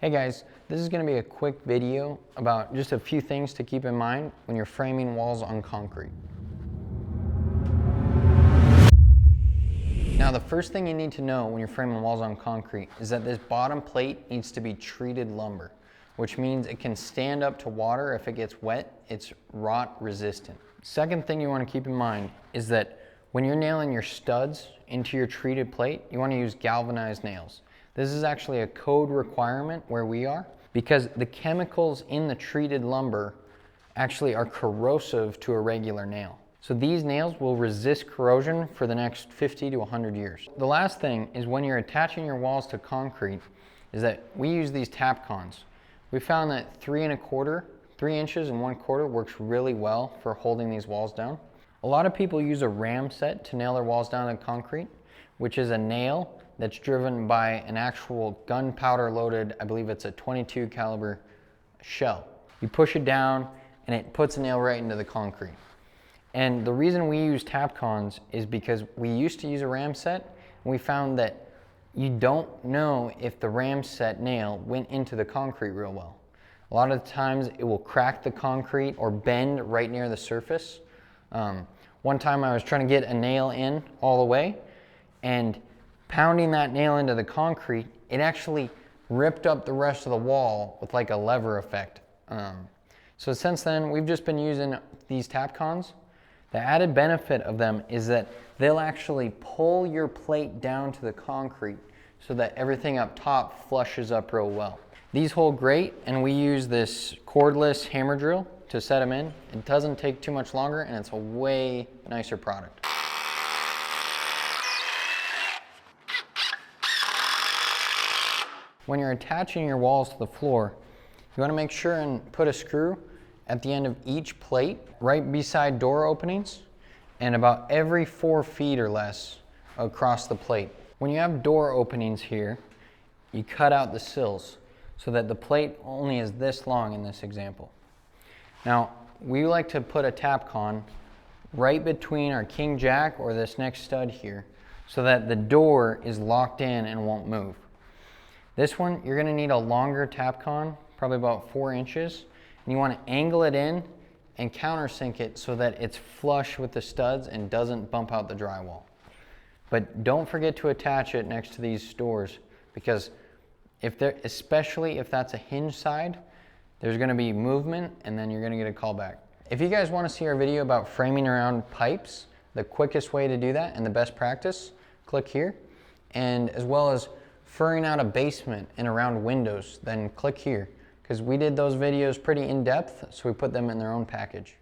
Hey guys, this is going to be a quick video about just a few things to keep in mind when you're framing walls on concrete. Now the first thing you need to know when you're framing walls on concrete is that this bottom plate needs to be treated lumber, which means it can stand up to water if it gets wet. It's rot resistant. Second thing you want to keep in mind is that when you're nailing your studs into your treated plate, you want to use galvanized nails. This is actually a code requirement where we are because the chemicals in the treated lumber actually are corrosive to a regular nail. So these nails will resist corrosion for the next 50 to 100 years. The last thing is when you're attaching your walls to concrete is that we use these Tapcons. We found that 3 inches and 1/4 works really well for holding these walls down. A lot of people use a ram set to nail their walls down to concrete, which is a nail that's driven by an actual gunpowder loaded, I believe it's a .22 caliber shell. You push it down and it puts a nail right into the concrete. And the reason we use Tapcons is because we used to use a ram set and we found that you don't know if the ram set nail went into the concrete real well. A lot of the times it will crack the concrete or bend right near the surface. One time I was trying to get a nail in all the way, and pounding that nail into the concrete, it actually ripped up the rest of the wall with like a lever effect. So since then, we've just been using these Tapcons. The added benefit of them is that they'll actually pull your plate down to the concrete so that everything up top flushes up real well. These hold great, and we use this cordless hammer drill to set them in. It doesn't take too much longer, and it's a way nicer product. When you're attaching your walls to the floor, you want to make sure and put a screw at the end of each plate, right beside door openings, and about every 4 feet or less across the plate. When you have door openings here, you cut out the sills so that the plate only is this long in this example. Now, we like to put a Tapcon right between our king jack or this next stud here so that the door is locked in and won't move. This one, you're gonna need a longer Tapcon, probably about 4 inches, and you wanna angle it in and countersink it so that it's flush with the studs and doesn't bump out the drywall. But don't forget to attach it next to these doors, because especially if that's a hinge side, there's gonna be movement and then you're gonna get a call back. If you guys wanna see our video about framing around pipes, the quickest way to do that and the best practice, click here. And as well as furring out a basement and around windows, then click here, because we did those videos pretty in depth, so we put them in their own package.